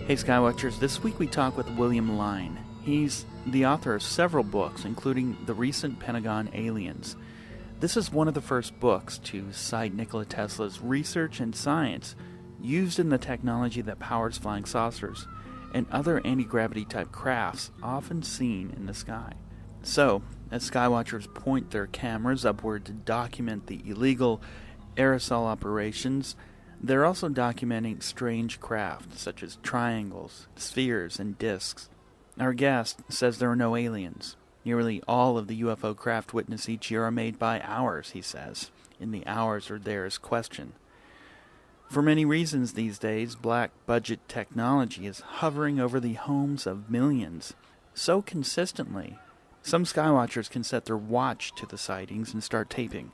Hey Skywatchers, this week we talk with William Lyne. He's the author of several books, including the recent Pentagon Aliens. This is one of the first books to cite Nikola Tesla's research and science used in the technology that powers flying saucers and other anti-gravity type crafts often seen in the sky. So, as Skywatchers point their cameras upward to document the illegal aerosol operations, they're also documenting strange craft, such as triangles, spheres, and disks. Our guest says there are no aliens. Nearly all of the UFO craft witnessed each year are made by ours, he says, in the ours or theirs question. For many reasons these days, black-budget technology is hovering over the homes of millions. So consistently, some Skywatchers can set their watch to the sightings and start taping.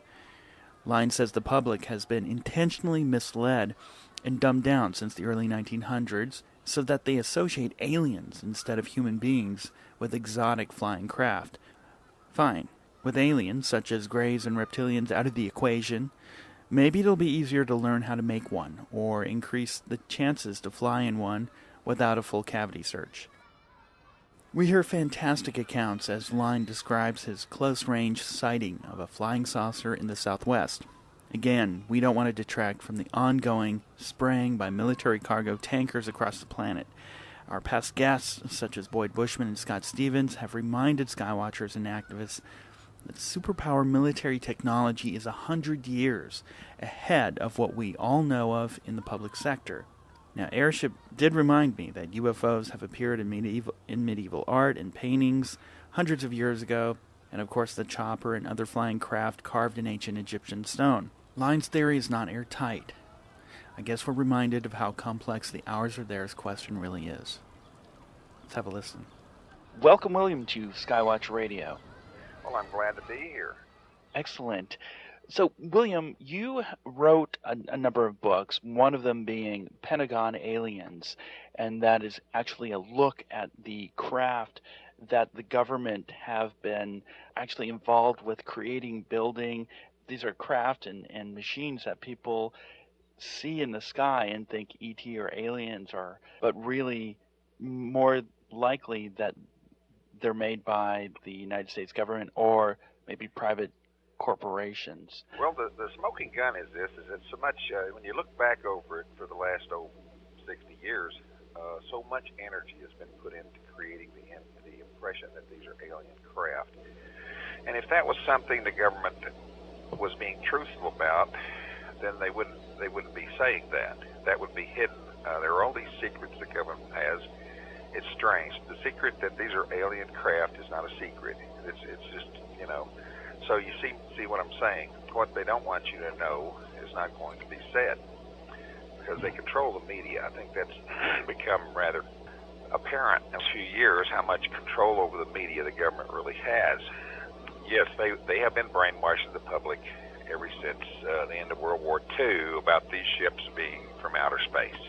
Lyne says the public has been intentionally misled and dumbed down since the early 1900s so that they associate aliens instead of human beings with exotic flying craft. Fine, with aliens such as greys and reptilians out of the equation, maybe it'll be easier to learn how to make one or increase the chances to fly in one without a full cavity search. We hear fantastic accounts as Lyne describes his close-range sighting of a flying saucer in the Southwest. Again, we don't want to detract from the ongoing spraying by military cargo tankers across the planet. Our past guests, such as Boyd Bushman and Scott Stevens, have reminded Skywatchers and activists that superpower military technology is 100 years ahead of what we all know of in the public sector. Now, Airship did remind me that UFOs have appeared in medieval art and paintings hundreds of years ago, and of course the chopper and other flying craft carved in ancient Egyptian stone. Lyne's theory is not airtight. I guess we're reminded of how complex the ours or theirs question really is. Let's have a listen. Welcome, William, to Skywatch Radio. Well, I'm glad to be here. Excellent. So, William, you wrote a number of books, one of them being Pentagon Aliens, and that is actually a look at the craft that the government have been actually involved with creating, building. These are craft and machines that people see in the sky and think ET or aliens are, but really more likely that they're made by the United States government or maybe private corporations. Well, the smoking gun is this, is that so much, when you look back over it for the last 60 years, so much energy has been put into creating the impression that these are alien craft. And if that was something the government was being truthful about, then they wouldn't be saying that. That would be hidden. There are all these secrets the government has. It's strange. The secret that these are alien craft is not a secret. It's just, you know. So you see what I'm saying? What they don't want you to know is not going to be said because they control the media. I think that's become rather apparent in a few years how much control over the media the government really has. Yes, they have been brainwashing the public ever since the end of World War II about these ships being from outer space.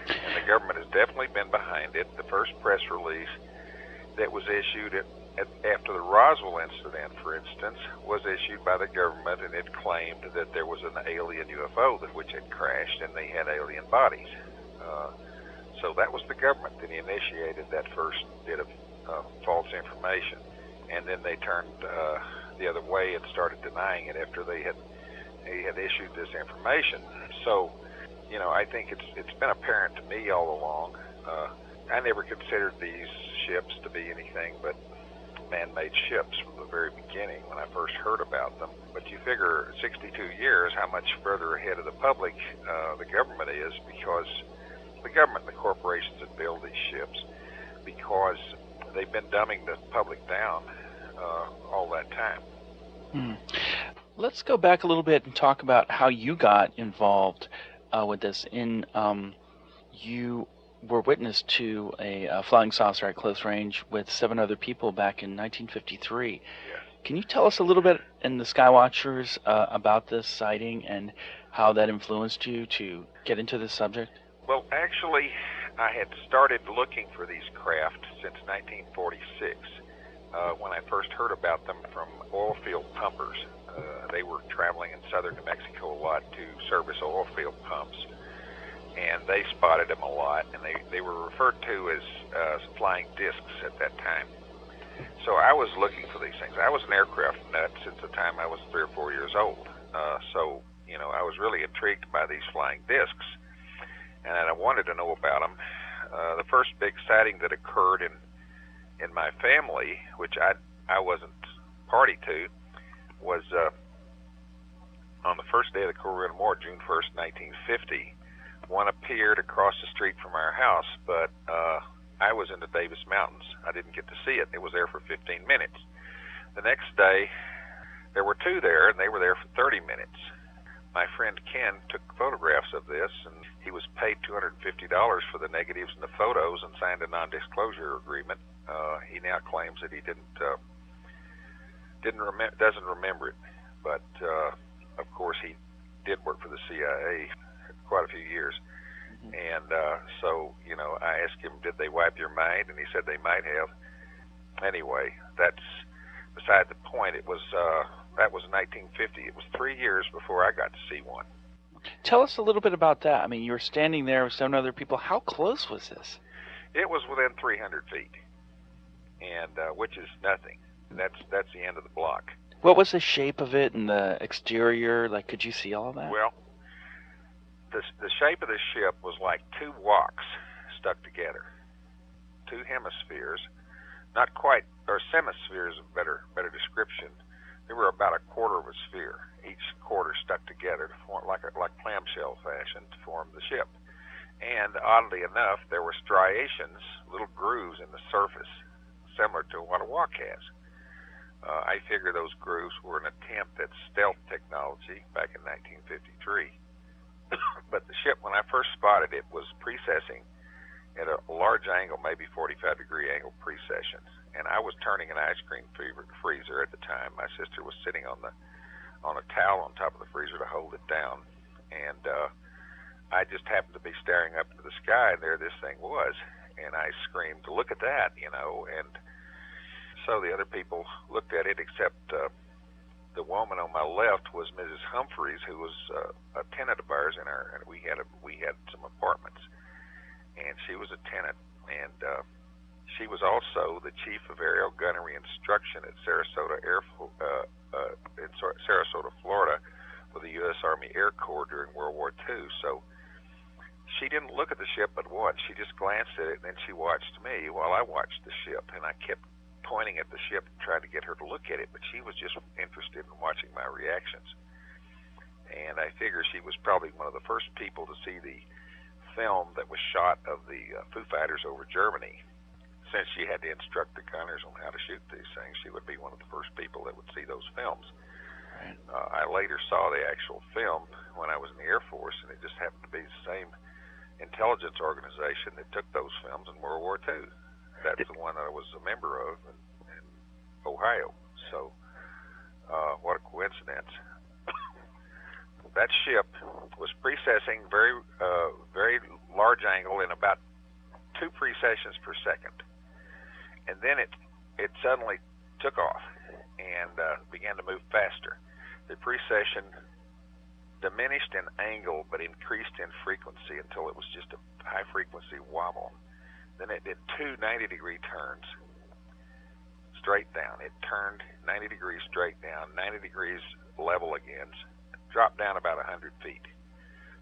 And the government has definitely been behind it. The first press release that was issued after the Roswell Incident, for instance, was issued by the government, and it claimed that there was an alien UFO which had crashed and they had alien bodies. So that was the government that initiated that first bit of false information. And then they turned the other way and started denying it after they had issued this information. So, you know, I think it's been apparent to me all along. I never considered these ships to be anything but man-made ships from the very beginning when I first heard about them. But you figure 62 years how much further ahead of the public the government is, because the government and the corporations that build these ships, because they've been dumbing the public down all that time. Let's go back a little bit and talk about how you got involved with this. You were witness to a flying saucer at close range with 7 other people back in 1953. Yeah. Can you tell us a little bit in the Skywatchers about this sighting and how that influenced you to get into this subject? Well, actually, I had started looking for these craft since 1946 when I first heard about them from oil field pumpers. They were traveling in southern New Mexico a lot to service oil field pumps. and they spotted them a lot, and they were referred to as flying discs at that time. So I was looking for these things. I was an aircraft nut since the time I was 3 or 4 years old. So, you know, I was really intrigued by these flying discs, and I wanted to know about them. The first big sighting that occurred in my family, which I wasn't party to, was on the first day of the Korean War, June 1st, 1950. One appeared across the street from our house, but I was in the Davis Mountains. I didn't get to see it. It was there for 15 minutes. The next day, there were two there, and they were there for 30 minutes. My friend Ken took photographs of this, and he was paid $250 for the negatives and the photos and signed a non-disclosure agreement. He now claims that he doesn't remember it, but of course he did work for the CIA quite a few years. And so, you know, I asked him, did they wipe your mind? And he said they might have. Anyway, that's beside the point. It was that was 1950. It was 3 years before I got to see one. Tell us a little bit about that. I mean, you were standing there with 7 other people. How close was this? It was within 300 feet, and which is nothing. That's the end of the block. What was the shape of it and the exterior? Like, could you see all of that? Well, the shape of the ship was like two walks stuck together, two hemispheres, not quite, or semispheres, a better description. They were about a quarter of a sphere, each quarter stuck together to form like clamshell fashion to form the ship. And oddly enough, there were striations, little grooves in the surface, similar to what a walk has. I figure those grooves were an attempt at stealth technology back in 1953. But the ship, when I first spotted it, was precessing at a large angle, maybe 45-degree angle precession. And I was turning an ice cream freezer at the time. My sister was sitting on a towel on top of the freezer to hold it down. And I just happened to be staring up into the sky, and there this thing was. And I screamed, "Look at that," you know. And so the other people looked at it, except the woman on my left was Mrs. Humphreys, who was a tenant of ours and we had some apartments, and she was a tenant, and she was also the chief of aerial gunnery instruction at Sarasota Sarasota, Florida, for the U.S. Army Air Corps during World War II. So she didn't look at the ship but once. She just glanced at it, and then she watched me while I watched the ship, and I kept pointing at the ship and trying to get her to look at it, but she was just interested in watching my reactions. And I figure she was probably one of the first people to see the film that was shot of the Foo Fighters over Germany. Since she had to instruct the gunners on how to shoot these things, she would be one of the first people that would see those films. Right. I later saw the actual film when I was in the Air Force, and it just happened to be the same intelligence organization that took those films in World War II. That's the one that I was a member of in Ohio. So, what a coincidence. That ship was precessing very large angle in about 2 precessions per second. And then it suddenly took off and began to move faster. The precession diminished in angle but increased in frequency until it was just a high-frequency wobble. Then it did 2 90-degree turns straight down. It turned 90 degrees straight down, 90 degrees level again, dropped down about 100 feet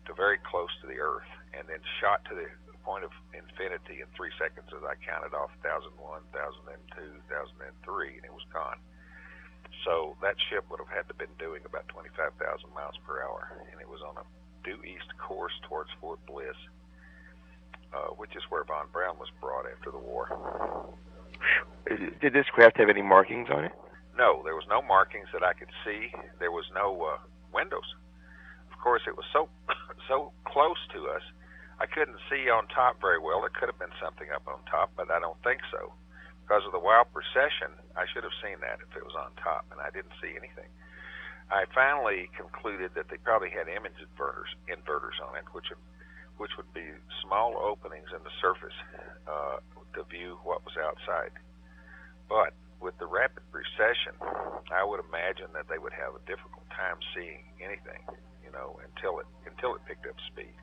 to very close to the Earth, and then shot to the point of infinity in 3 seconds as I counted off 1001, 1002, 1003, and it was gone. So that ship would have had to have been doing about 25,000 miles per hour, and it was on a due east course towards Fort Bliss, which is where Von Braun was brought after the war. Did this craft have any markings on it? No, there was no markings that I could see. There was no windows. Of course, it was so close to us, I couldn't see on top very well. There could have been something up on top, but I don't think so. Because of the wild precession, I should have seen that if it was on top, and I didn't see anything. I finally concluded that they probably had image inverters on it, which would be small openings in the surface to view what was outside. But with the rapid precession, I would imagine that they would have a difficult time seeing anything, until it picked up speed.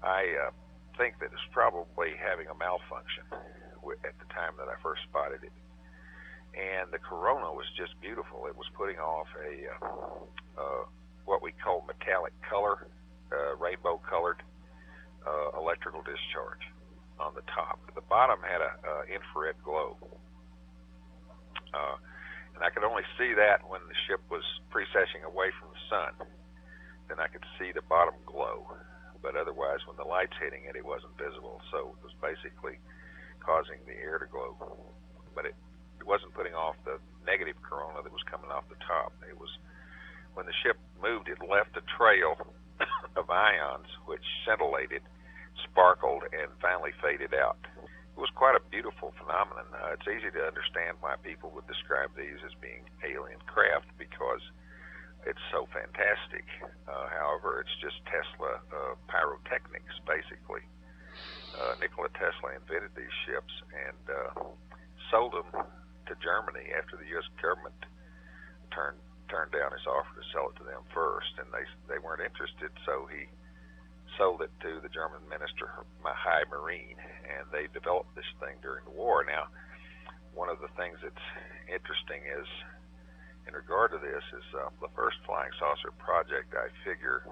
I think that it's probably having a malfunction at the time that I first spotted it. And the corona was just beautiful. It was putting off a what we call metallic color, rainbow-colored electrical discharge on the top. The bottom had a infrared glow. And I could only see that when the ship was precessing away from the sun. Then I could see the bottom glow. But otherwise, when the light's hitting it, it wasn't visible. So it was basically causing the air to glow. But it wasn't putting off the negative corona that was coming off the top. It was, when the ship moved, it left a trail of ions which scintillated, sparkled, and finally faded out. It was quite a beautiful phenomenon. It's easy to understand why people would describe these as being alien craft because it's so fantastic. However, it's just Tesla pyrotechnics, basically. Nikola Tesla invented these ships and sold them to Germany after the U.S. government turned down his offer to sell it to them first, and they weren't interested, so he sold it to the German Minister High Marine, and they developed this thing during the war. Now, one of the things that's interesting is, in regard to this, is the first flying saucer project, I figure,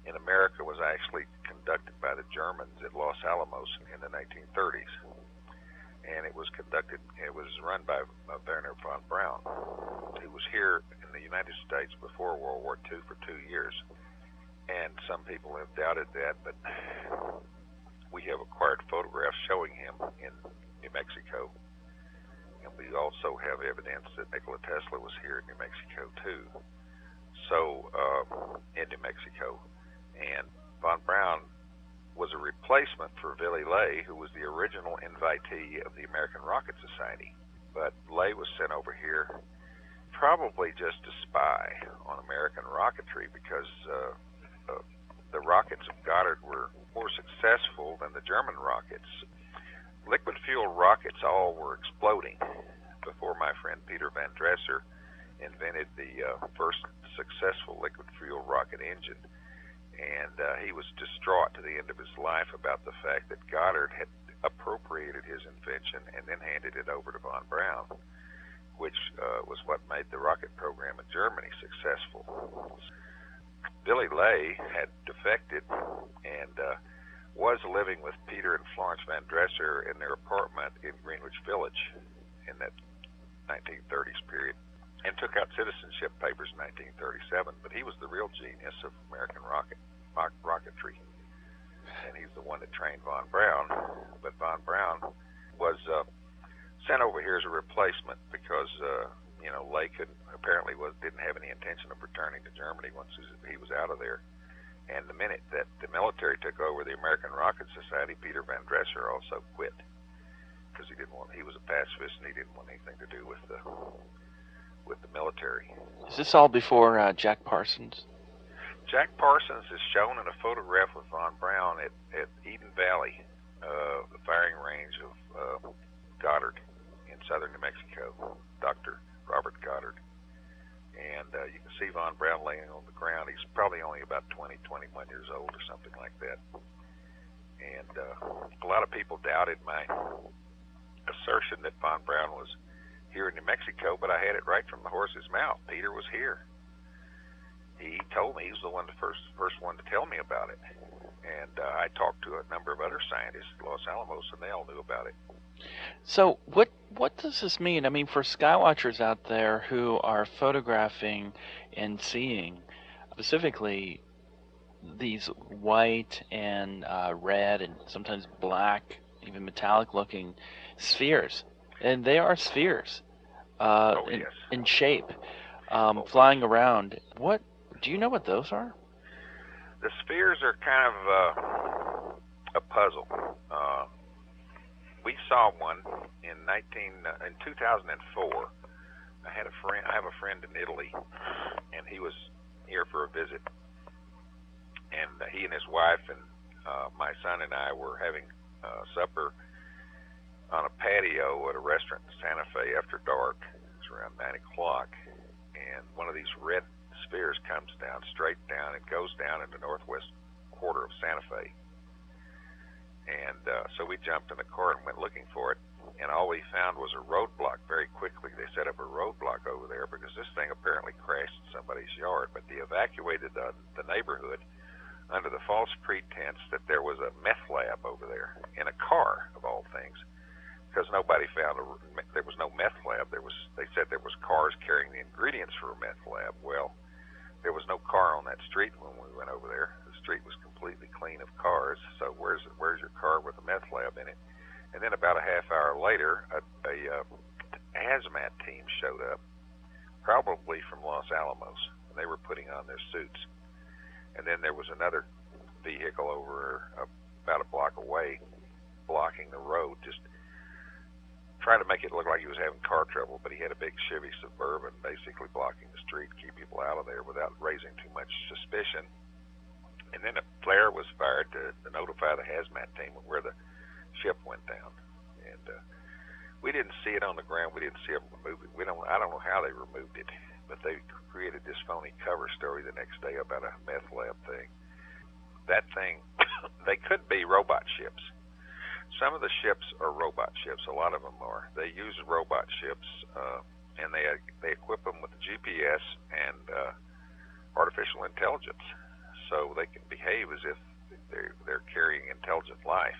in America was actually conducted by the Germans at Los Alamos in the 1930s. And it was run by Wernher von Braun, who was here in the United States before World War II for 2 years. And some people have doubted that, but we have acquired photographs showing him in New Mexico. And we also have evidence that Nikola Tesla was here in New Mexico, too. So, in New Mexico. And von Braun was a replacement for Willy Ley, who was the original invitee of the American Rocket Society. But Ley was sent over here probably just to spy on American rocketry because the rockets of Goddard were more successful than the German rockets. Liquid fuel rockets all were exploding before my friend Peter Van Dresser invented the first successful liquid fuel rocket engine. And he was distraught to the end of his life about the fact that Goddard had appropriated his invention and then handed it over to von Braun, which was what made the rocket program in Germany successful. Willy Ley had defected and was living with Peter and Florence Van Dresser in their apartment in Greenwich Village in that 1930s period, and took out citizenship papers in 1937. But he was the real genius of American rocketry, and he's the one that trained von Braun. But von Braun was sent over here as a replacement because Ley didn't have any intention of returning to Germany once he was out of there. And the minute that the military took over the American Rocket Society, Peter Van Dresser also quit because he was a pacifist and he didn't want anything to do with the military. Is this all before Jack Parsons? Jack Parsons is shown in a photograph with von Braun at Eden Valley, the firing range of Goddard in southern New Mexico, Dr. Robert Goddard. And you can see von Braun laying on the ground. He's probably only about 21 years old or something like that. And a lot of people doubted my assertion that von Braun was here in New Mexico, but I had it right from the horse's mouth. Peter was here. He told me he was the first one to tell me about it. And I talked to a number of other scientists at Los Alamos, and they all knew about it. So what does this mean? I mean, for skywatchers out there who are photographing and seeing specifically these white and red and sometimes black, even metallic-looking spheres, and they are spheres in shape, flying around. What do you know what those are? The spheres are kind of a puzzle. We saw one in 2004. I have a friend in Italy, and he was here for a visit. And he and his wife and my son and I were having supper on a patio at a restaurant in Santa Fe after dark. It was around 9 o'clock, and one of these red spheres comes down, straight down, and goes down into northwest quarter of Santa Fe. And so we jumped in the car and went looking for it, and all we found was a roadblock. Very quickly they set up a roadblock over there because this thing apparently crashed in somebody's yard, but they evacuated the neighborhood under the false pretense that there was a meth lab over there in a car, of all things, because nobody found there was no meth lab. They said there was cars carrying the ingredients for a meth lab. Well, there was no car on that street when we went over there. The street was completely clean of cars, so where's your car with a meth lab in it? And then about a half hour later, a hazmat team showed up, probably from Los Alamos, and they were putting on their suits. And then there was another vehicle over about a block away, blocking the road, just trying to make it look like he was having car trouble, but he had a big Chevy Suburban basically blocking the street, keep people out of there without raising too much suspicion. And then a flare was fired to notify the hazmat team of where the ship went down. And we didn't see it on the ground. We didn't see them remove it. I don't know how they removed it, but they created this phony cover story the next day about a meth lab thing. That thing, they could be robot ships. Some of the ships are robot ships. A lot of them are. They use robot ships, and they equip them with GPS and artificial intelligence, so they can behave as if they're carrying intelligent life.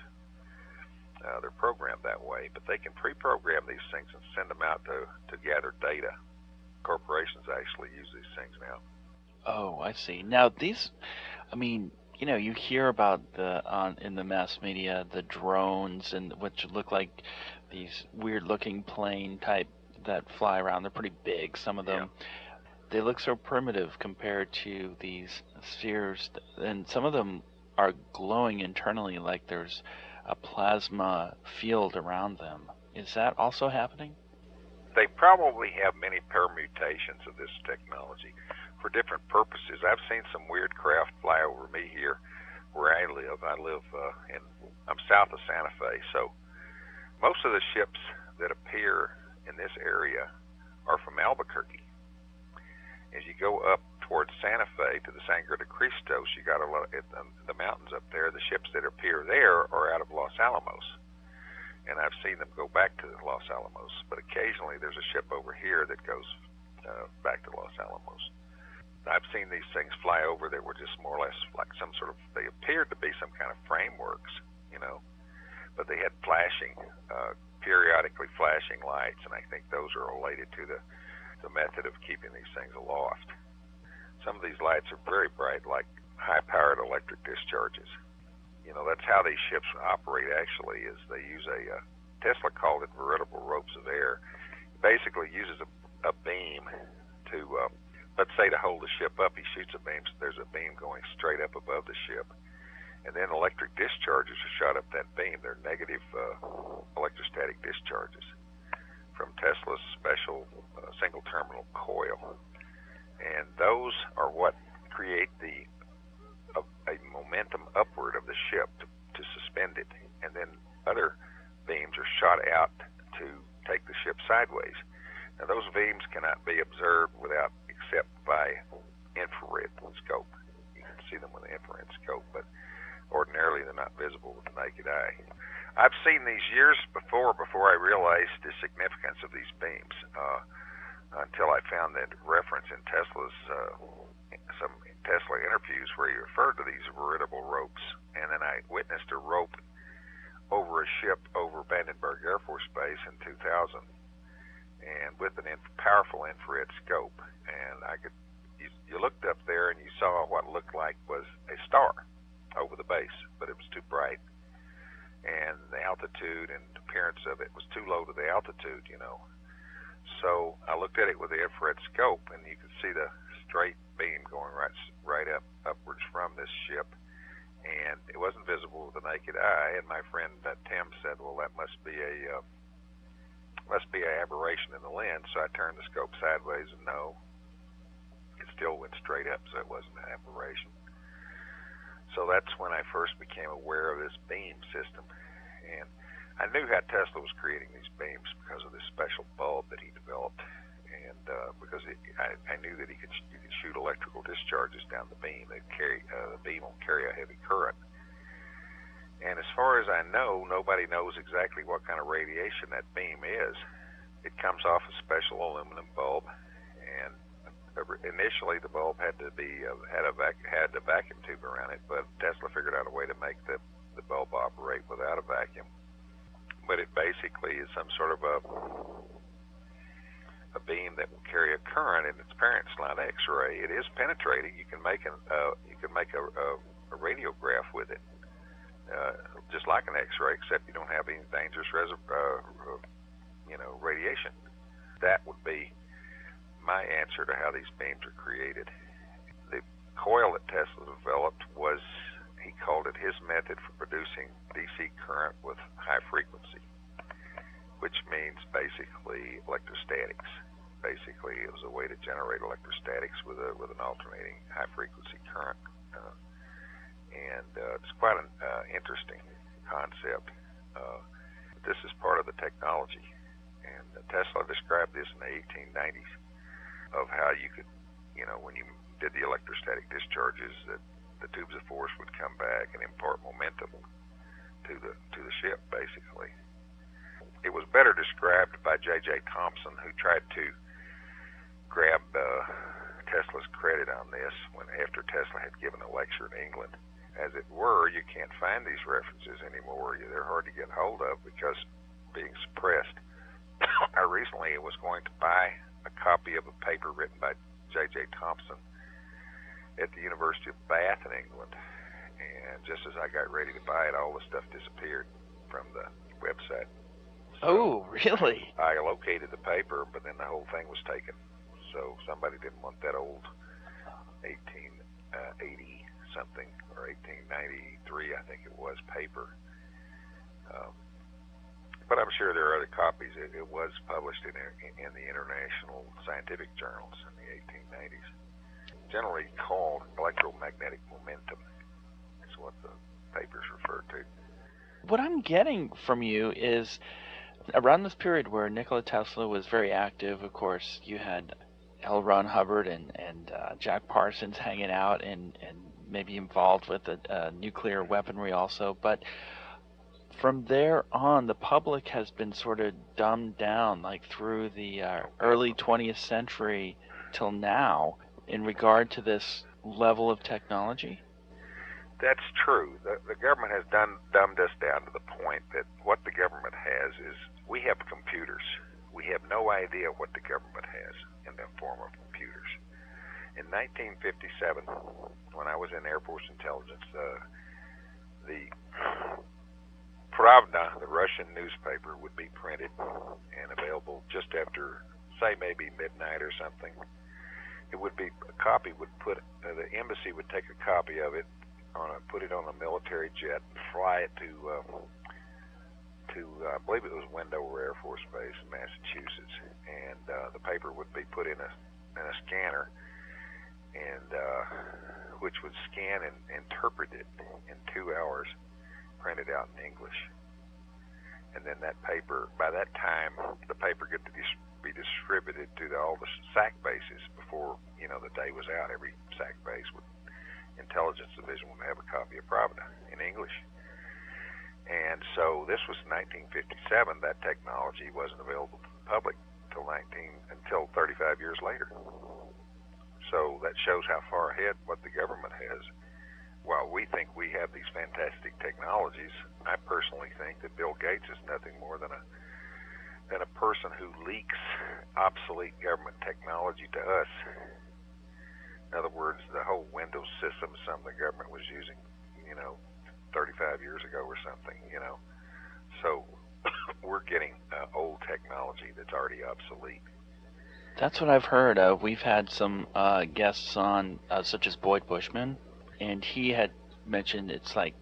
They're programmed that way, but they can pre-program these things and send them out to gather data. Corporations actually use these things now. Oh, I see. Now these, I mean, you hear about in the mass media the drones and which look like these weird-looking plane type that fly around. They're pretty big. Some of them, they look so primitive compared to these spheres, and some of them are glowing internally like there's a plasma field around them. Is that also happening? They probably have many permutations of this technology for different purposes. I've seen some weird craft fly over me here where I live. I'm south of Santa Fe, so most of the ships that appear in this area are from Albuquerque. As you go up towards Santa Fe to the Sangre de Cristo, you got a lot of the mountains up there. The ships that appear there are out of Los Alamos, and I've seen them go back to Los Alamos. But occasionally there's a ship over here that goes back to Los Alamos. I've seen these things fly over that were just more or less like some sort of, they appeared to be some kind of frameworks, but they had periodically flashing lights, and I think those are related to the method of keeping these things aloft. Some of these lights are very bright, like high-powered electric discharges. That's how these ships operate, actually, is they use Tesla called it veritable ropes of air. It basically uses a beam to, let's say to hold the ship up, he shoots a beam, so there's a beam going straight up above the ship. And then electric discharges are shot up that beam. They're negative electrostatic discharges from Tesla's special single-terminal coil. And those are what create a momentum upward of the ship to suspend it. And then other beams are shot out to take the ship sideways. Now, those beams cannot be observed except by infrared scope. You can see them with an infrared scope, but ordinarily they're not visible with the naked eye. I've seen these years before I realized the significance of these beams, until I found that reference in some Tesla interviews where he referred to these veritable ropes, and then I witnessed a rope over a ship over Vandenberg Air Force Base in 2000, and with a powerful infrared scope, and you looked up there and you saw what looked like was a star over the base, but it was too bright, and the altitude and appearance of it was too low to the altitude, So I looked at it with the infrared scope, and you could see the straight beam going right upwards from this ship, and it wasn't visible with the naked eye. And my friend Tim said, "Well, that must be an aberration in the lens." So I turned the scope sideways, and no, it still went straight up, so it wasn't an aberration. So that's when I first became aware of this beam system, and I knew how Tesla was creating these beams because of this special bulb that he developed, and because I knew that you could shoot electrical discharges down the beam. The beam will carry a heavy current. And as far as I know, nobody knows exactly what kind of radiation that beam is. It comes off a special aluminum bulb, and initially the bulb had a vacuum tube around it, but Tesla figured out a way to make the bulb operate without a vacuum. But it basically is some sort of a beam that will carry a current, and its parent's not X-ray. It is penetrating. You can make a radiograph with it, just like an X-ray, except you don't have any dangerous radiation. That would be my answer to how these beams are created. The coil that Tesla developed was, he called it his method for producing DC current with high frequency, which means basically electrostatics. Basically, it was a way to generate electrostatics with an alternating high frequency current, and it's quite an interesting concept. This is part of the technology, and Tesla described this in the 1890s of how you could, when you did the electrostatic discharges, that the tubes of force would come back and impart momentum to the ship, basically. It was better described by J.J. Thomson, who tried to grab Tesla's credit on this after Tesla had given a lecture in England. As it were, you can't find these references anymore. They're hard to get hold of because being suppressed. I recently was going to buy a copy of a paper written by J.J. Thomson at the University of Bath in England, and just as I got ready to buy it, all the stuff disappeared from the website. Oh, really? I located the paper, but then the whole thing was taken. So somebody didn't want that old 1880 something or 1893, I think it was, paper. But I'm sure there are other copies. It was published in the international scientific journals in the 1890s. Generally called electromagnetic momentum is what the papers refer to. What I'm getting from you is around this period where Nikola Tesla was very active, of course, you had L. Ron Hubbard and Jack Parsons hanging out and maybe involved with nuclear weaponry also. But from there on, the public has been sort of dumbed down, like through the early 20th century till now, in regard to this level of technology? That's true. The government has dumbed us down to the point that what the government has is, we have computers. We have no idea what the government has in the form of computers. In 1957, when I was in Air Force Intelligence, the Pravda, the Russian newspaper, would be printed and available just after, say, maybe midnight or something. It would be, a copy would the embassy would take a copy of it, put it on a military jet, and fly it to I believe it was Wendover Air Force Base in Massachusetts, and the paper would be put in a scanner, and which would scan and interpret it in 2 hours, printed out in English. And then that paper, by that time, the paper could be distributed to all the SAC bases before, the day was out. Every SAC base intelligence division would have a copy of Pravda in English. And so this was 1957. That technology wasn't available to the public until 35 years later. So that shows how far ahead what the government has. While we think we have these fantastic technologies, I personally think that Bill Gates is nothing more than a person who leaks obsolete government technology to us. In other words, the whole Windows system is something the government was using, 35 years ago or something, So we're getting old technology that's already obsolete. That's what I've heard of. We've had some guests on, such as Boyd Bushman, and he had mentioned it's like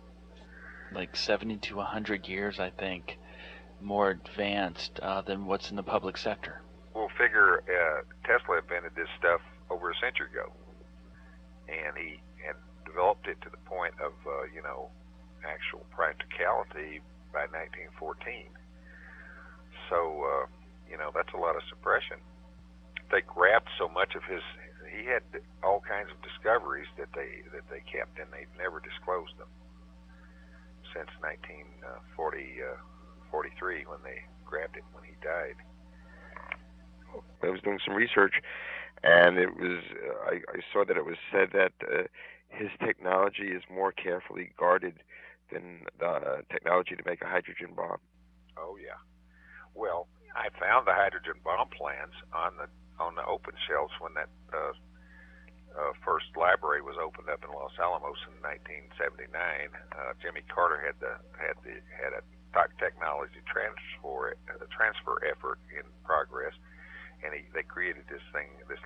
70 to 100 years, I think, more advanced than what's in the public sector. Well, figure Tesla invented this stuff over a century ago, and he had developed it to the point of, actual practicality by 1914. So, that's a lot of suppression. they grabbed so much of his. He had all kinds of discoveries that they kept, and they've never disclosed them since 1943 when they grabbed it when he died. I was doing some research, and it was I saw that it was said that his technology is more carefully guarded than the technology to make a hydrogen bomb. Oh yeah. Well, I found the hydrogen bomb plans on the open shelves when that first library was opened up in Los Alamos in 1979. Jimmy Carter had a technology transfer effort in progress, and they created this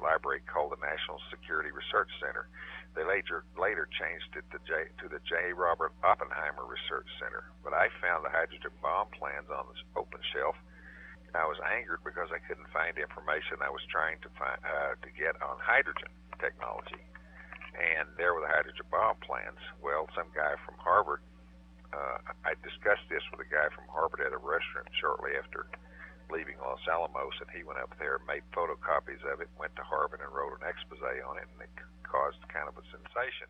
library called the National Security Research Center. They later changed it to the J. Robert Oppenheimer Research Center. But I found the hydrogen bomb plans on this open shelf. I was angered because I couldn't find information I was trying to get on hydrogen technology, and there were the hydrogen bomb plans. Well, some guy from Harvard. I discussed this with a guy from Harvard at a restaurant shortly after leaving Los Alamos, and he went up there, made photocopies of it, went to Harvard and wrote an expose on it, and it caused kind of a sensation.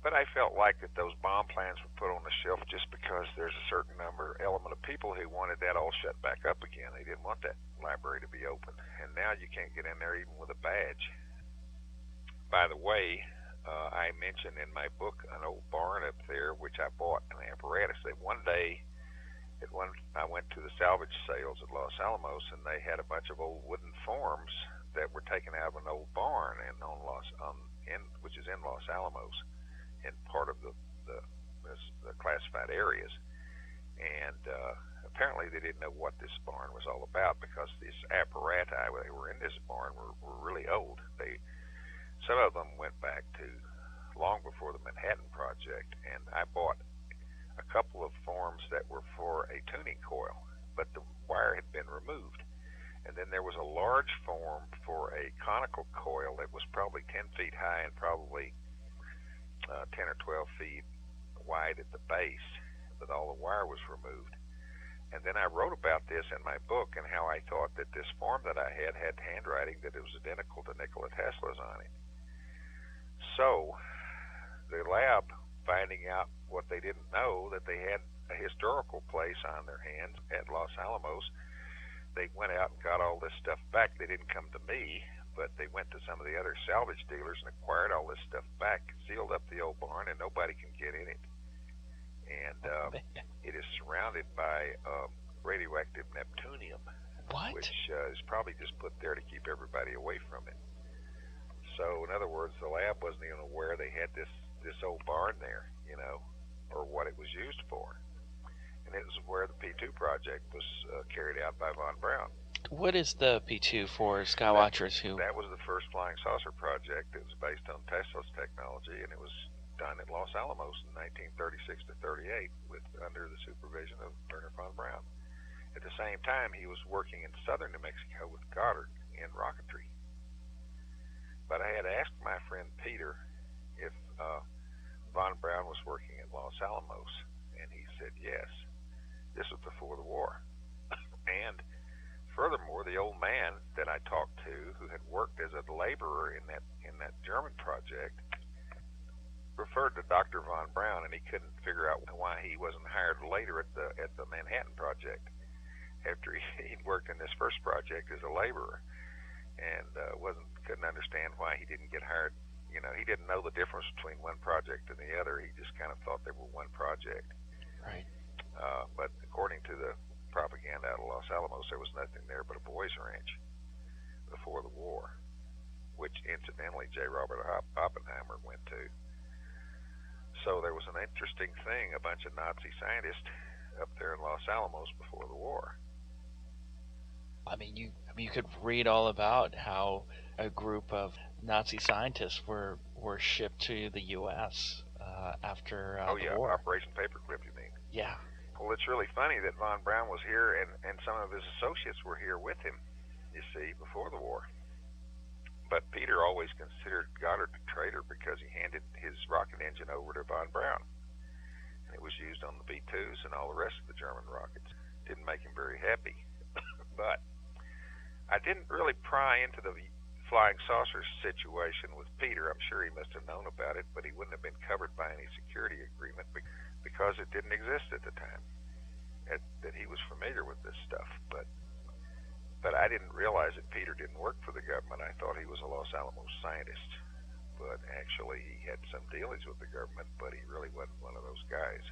But I felt like that those bomb plans were put on the shelf just because there's a certain element of people who wanted that all shut back up again. They didn't want that library to be open. And now you can't get in there even with a badge. By the way, I mentioned in my book an old barn up there, which I bought an apparatus that one day, I went to the salvage sales at Los Alamos, and they had a bunch of old wooden forms that were taken out of an old barn which is in Los Alamos, in part of the classified areas. And apparently they didn't know what this barn was all about, because these apparati they were in this barn were really old. Some of them went back to long before the Manhattan Project, and I bought a couple of forms that were for a tuning coil, but the wire had been removed. And then there was a large form for a conical coil that was probably 10 feet high and probably 10 or 12 feet wide at the base, but all the wire was removed. And then I wrote about this in my book, and how I thought that this form that I had handwriting that it was identical to Nikola Tesla's on it. So the lab, finding out what they didn't know, that they had a historical place on their hands at Los Alamos, they went out and got all this stuff back. They didn't come to me, but they went to some of the other salvage dealers and acquired all this stuff back, sealed up the old barn, and nobody can get in it. And it is surrounded by radioactive neptunium, which is probably just put there to keep everybody away from it. So, in other words, the lab wasn't even aware they had this old barn there, or what it was used for. And it was where the P2 project was carried out by von Braun. What is the P2 for Skywatchers who... That was the first flying saucer project. It was based on Tesla's technology, and it was done at Los Alamos in 1936 to 38 under the supervision of Wernher von Braun. At the same time, he was working in southern New Mexico with Goddard in rocketry. But I had asked my friend Peter if von Braun was working at Los Alamos, and he said yes. This was before the war. And furthermore, the old man that I talked to, who had worked as a laborer in that German project, referred to Dr. von Braun, and he couldn't figure out why he wasn't hired later at the Manhattan Project, after he'd worked in this first project as a laborer, and couldn't understand why he didn't get hired. He didn't know the difference between one project and the other. He just kind of thought they were one project. Right. But according to the propaganda out of Los Alamos, there was nothing there but a boys' ranch before the war, which incidentally J. Robert Oppenheimer went to. So there was an interesting thing, a bunch of Nazi scientists up there in Los Alamos before the war. I mean, you could read all about how a group of Nazi scientists were shipped to the U.S. After the war. Operation Paperclip, you mean? Yeah. Well, it's really funny that von Braun was here, and some of his associates were here with him, you see, before the war. But Peter always considered Goddard a traitor because he handed his rocket engine over to von Braun. And it was used on the B-2s and all the rest of the German rockets. Didn't make him very happy. But I didn't really pry into the flying saucer situation with Peter. I'm sure he must have known about it, but he wouldn't have been covered by any security agreement because it didn't exist at the time. That he was familiar with this stuff, but I didn't realize that Peter didn't work for the government. I thought he was a Los Alamos scientist, but actually he had some dealings with the government, but he really wasn't one of those guys.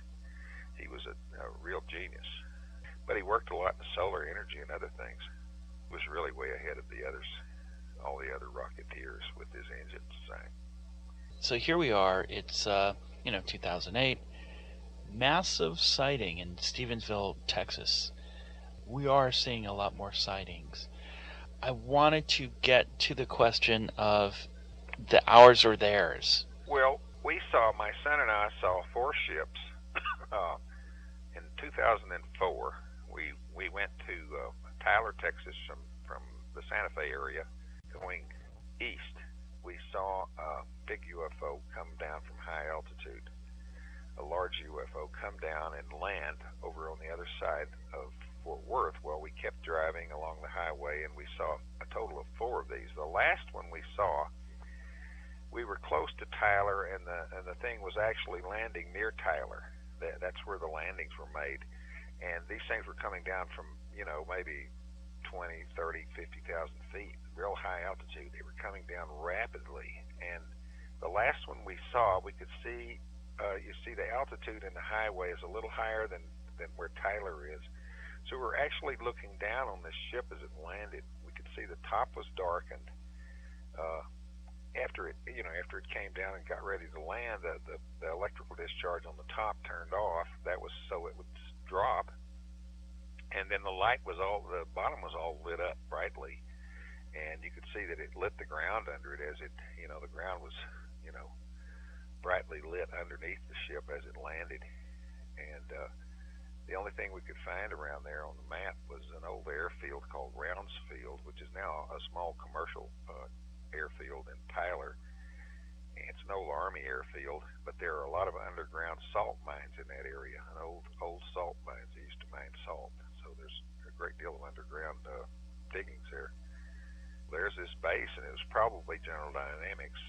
He was a real genius, but he worked a lot in solar energy and other things. Was really way ahead of the others, all the other Rocketeers with his engine design. So here we are. It's 2008. Massive sighting in Stevensville, Texas. We are seeing a lot more sightings. I wanted to get to the question of the ours or theirs. Well, my son and I saw 4 ships. In 2004, we went to Tyler, Texas, from the Santa Fe area, going east. We saw a big UFO come down from high altitude, a large UFO come down and land over on the other side of Fort Worth. Well, we kept driving along the highway, and we saw a total of 4 of these. The last one we saw, we were close to Tyler, and the thing was actually landing near Tyler. That's where the landings were made, and these things were coming down from maybe 20, 30, 50,000 feet, real high altitude. They were coming down rapidly, and the last one we saw, we could see, you see the altitude in the highway is a little higher than where Tyler is. So we were actually looking down on this ship as it landed. We could see the top was darkened. After it came down and got ready to land, the electrical discharge on the top turned off. That was so it would drop. And then the bottom was all lit up brightly, and you could see that it lit the ground under it as it, the ground was, brightly lit underneath the ship as it landed. And the only thing we could find around there on the map was an old airfield called Roundsfield, which is now a small commercial airfield in Tyler. And it's an old Army airfield, but there are a lot of underground salt mines in that area, and old salt mines. They used to mine salt, so there's a great deal of underground diggings there. There's this base, and it was probably General Dynamics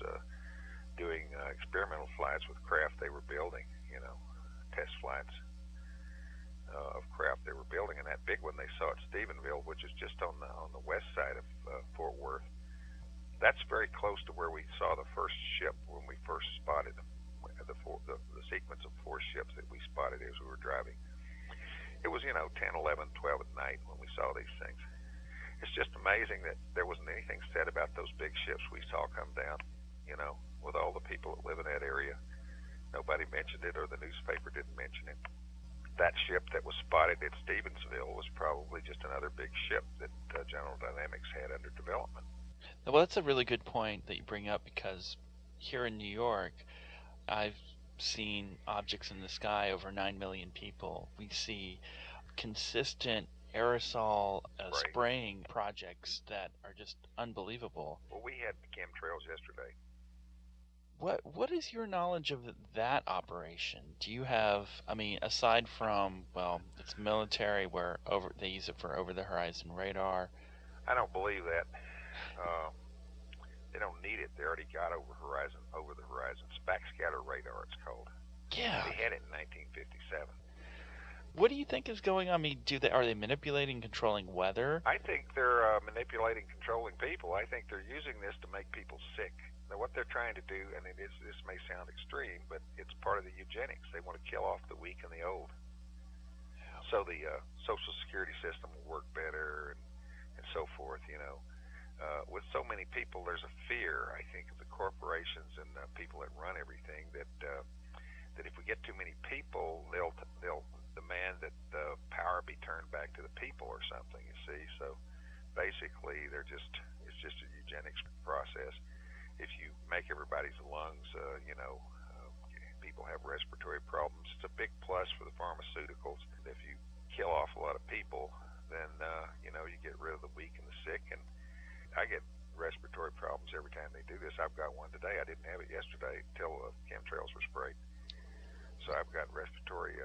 doing experimental flights with craft they were building, test flights of craft they were building. And that big one they saw at Stephenville, which is just on the west side of Fort Worth, that's very close to where we saw the first ship when we first spotted them, the sequence of 4 ships that we spotted as we were driving. It was 10, 11, 12 at night when we saw these things. It's just amazing that there wasn't anything said about those big ships we saw come down, with all the people that live in that area. Nobody mentioned it, or the newspaper didn't mention it. That ship that was spotted at Stevensville was probably just another big ship that General Dynamics had under development. Well, that's a really good point that you bring up, because here in New York, I've seen objects in the sky over 9 million people. We see consistent aerosol spraying projects that are just unbelievable. Well, we had chemtrails yesterday. What is your knowledge of that operation? Do you have, aside from, it's military where they use it for over-the-horizon radar? I don't believe that. They don't need it. They already got over the horizon. Backscatter radar, it's called. Yeah. They had it in 1957. What do you think is going on? Are they manipulating, controlling weather? I think they're manipulating, controlling people. I think they're using this to make people sick. Now, what they're trying to do, and this may sound extreme, but it's part of the eugenics. They want to kill off the weak and the old. So the Social Security system will work better and so forth, With so many people, there's a fear, I think, of the corporations and the people that run everything that if we get too many people, they'll demand that the power be turned back to the people or something, you see. So basically, it's just a eugenics process. If you make everybody's lungs, people have respiratory problems, it's a big plus for the pharmaceuticals. If you kill off a lot of people, then, you get rid of the weak and the sick. And I get respiratory problems every time they do this. I've got one today. I didn't have it yesterday until chemtrails were sprayed. So I've got respiratory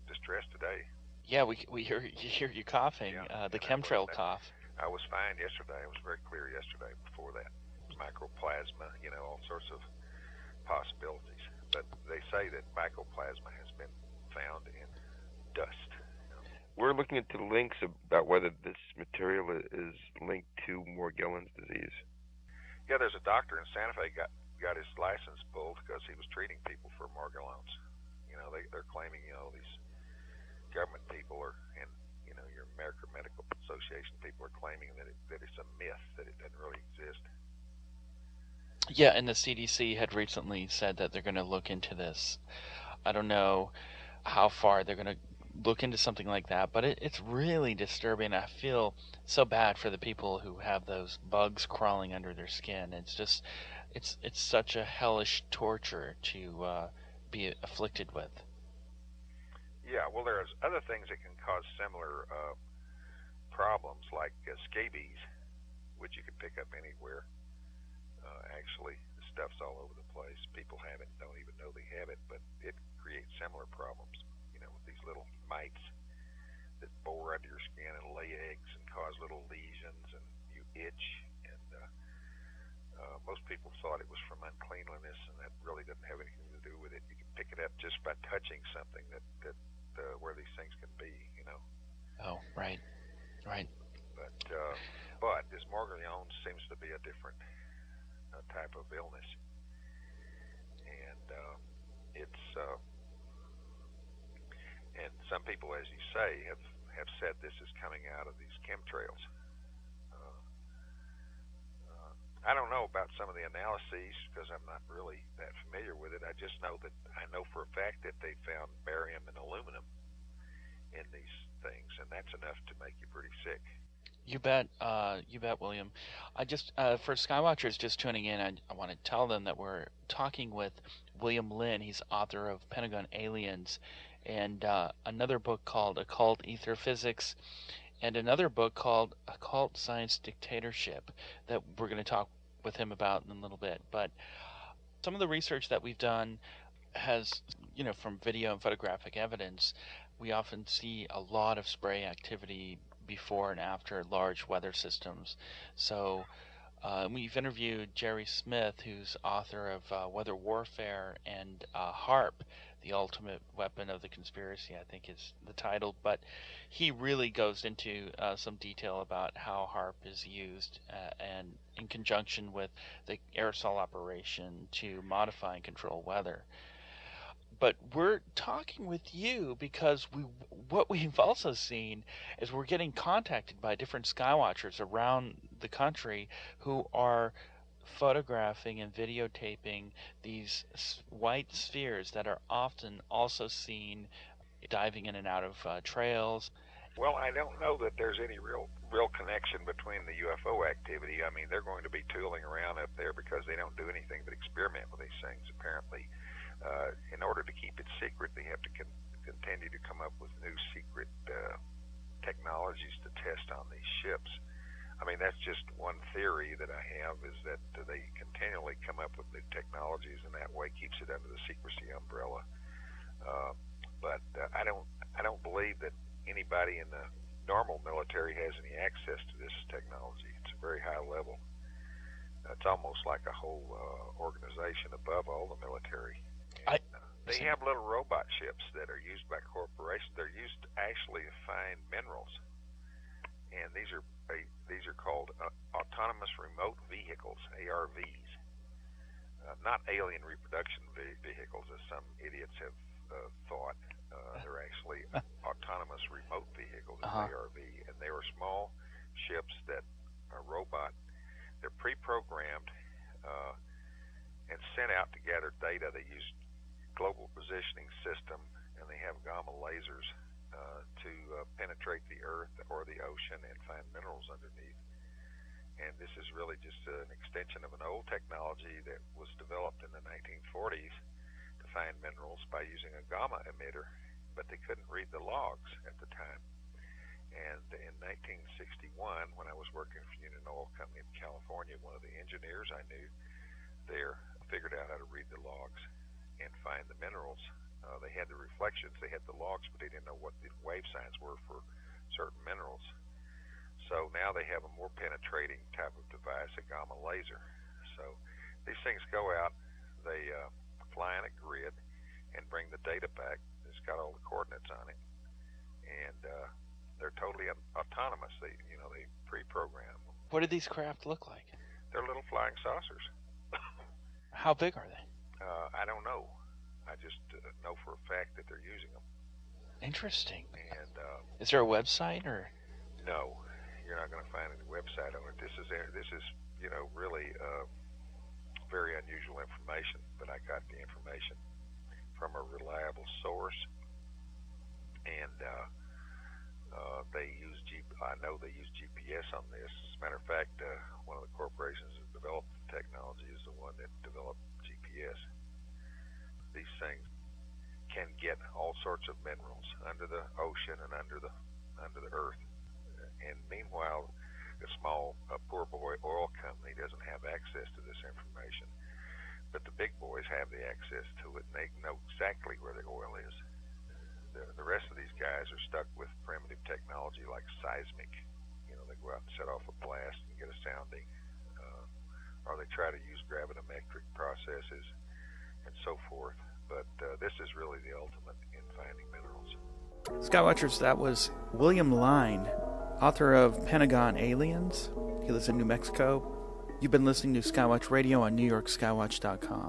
distress today. Yeah, we hear you coughing, the chemtrail cough. I was fine yesterday. It was very clear yesterday before that. Microplasma, all sorts of possibilities. But they say that mycoplasma has been found in dust. We're looking into links about whether this material is linked to Morgellons disease. Yeah, there's a doctor in Santa Fe got his license pulled because he was treating people for Morgellons. They're claiming, these government people and your American Medical Association people are claiming that it's a myth, that it doesn't really exist. Yeah, and the CDC had recently said that they're going to look into this. I don't know how far they're going to look into something like that, but it's really disturbing. I feel so bad for the people who have those bugs crawling under their skin. It's just, it's such a hellish torture to be afflicted with. Yeah, well, there's other things that can cause similar problems, like scabies, which you can pick up anywhere. Actually, the stuff's all over the place. People have it and don't even know they have it, but it creates similar problems, with these little mites that bore under your skin and lay eggs and cause little lesions, and you itch. And most people thought it was from uncleanliness, and that really doesn't have anything to do with it. You can pick it up just by touching something that where these things can be, Oh, right. But this Morgellons seems to be a different type of illness, and and some people, as you say, have said this is coming out of these chemtrails. I don't know about some of the analyses because I'm not really that familiar with it. I just know that I know for a fact that they found barium and aluminum in these things, and that's enough to make you pretty sick. You bet, William. I just, for Skywatchers just tuning in, I want to tell them that we're talking with William Lyne. He's author of Pentagon Aliens, and another book called Occult Ether Physics, and another book called Occult Science Dictatorship that we're going to talk with him about in a little bit. But some of the research that we've done has, from video and photographic evidence, we often see a lot of spray activity before and after large weather systems. So we've interviewed Jerry Smith, who's author of Weather Warfare and HARP, The Ultimate Weapon of the Conspiracy, I think is the title. But he really goes into some detail about how HARP is used and in conjunction with the aerosol operation to modify and control weather. But we're talking with you because what we've also seen is we're getting contacted by different Skywatchers around the country who are photographing and videotaping these white spheres that are often also seen diving in and out of trails. Well, I don't know that there's any real connection between the UFO activity. I mean, they're going to be tooling around up there because they don't do anything but experiment with these things, apparently. In order to keep it secret, they have to continue to come up with new secret technologies to test on these ships. I mean, that's just one theory that I have, is that they continually come up with new technologies, and that way keeps it under the secrecy umbrella. But I don't believe that anybody in the normal military has any access to this technology. It's a very high level. It's almost like a whole organization above all the military. They have little robot ships that are used by corporations. They're used actually to find minerals, and these are called autonomous remote vehicles, ARVs. Not alien reproduction vehicles, as some idiots have thought. They're actually autonomous remote vehicles, ARV, and they are small ships that are robot. They're pre-programmed and sent out to gather data. They use global positioning system, and they have gamma lasers to penetrate the earth or the ocean and find minerals underneath. And this is really just an extension of an old technology that was developed in the 1940s to find minerals by using a gamma emitter, but they couldn't read the logs at the time. And in 1961, when I was working for Union Oil Company of California, one of the engineers I knew there figured out how to read the logs and find the minerals. They had the reflections, they had the logs, but they didn't know what the wave signs were for certain minerals. So now now they have a more penetrating type of device, a gamma laser. So these things go out, they fly in a grid and bring the data back. It's got all the coordinates on it, and they're totally autonomous. They pre-program them. What do these craft look like? They're little flying saucers. How big are they? I don't know. I just know for a fact that they're using them. Interesting. And is there a website or? No, you're not going to find any website on it. This is really very unusual information. But I got the information from a reliable source, and I know they use GPS on this. As a matter of fact, one of the corporations that developed the technology is the one that developed GPS. These things can get all sorts of minerals under the ocean and under the earth. And meanwhile, the small poor boy oil company doesn't have access to this information. But the big boys have the access to it, and they know exactly where the oil is. The rest of these guys are stuck with primitive technology like seismic. They go out and set off a blast and get a sounding, or they try to use gravimetric processes and so forth. But this is really the ultimate in finding minerals. Skywatchers, that was William Lyne, author of Pentagon Aliens. He lives in New Mexico. You've been listening to Skywatch Radio on NewYorkSkywatch.com.